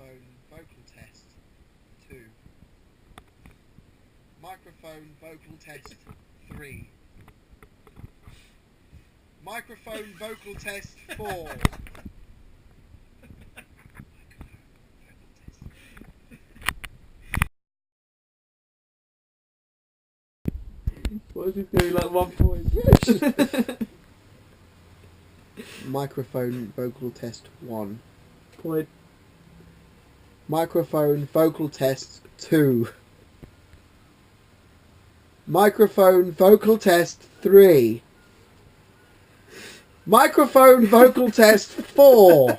Microphone vocal test 2. Microphone vocal test 3. Microphone vocal test 4. What is this going like 1 point? Microphone vocal test 1. Point. Microphone vocal test 2. Microphone vocal test 3. Microphone vocal test 4.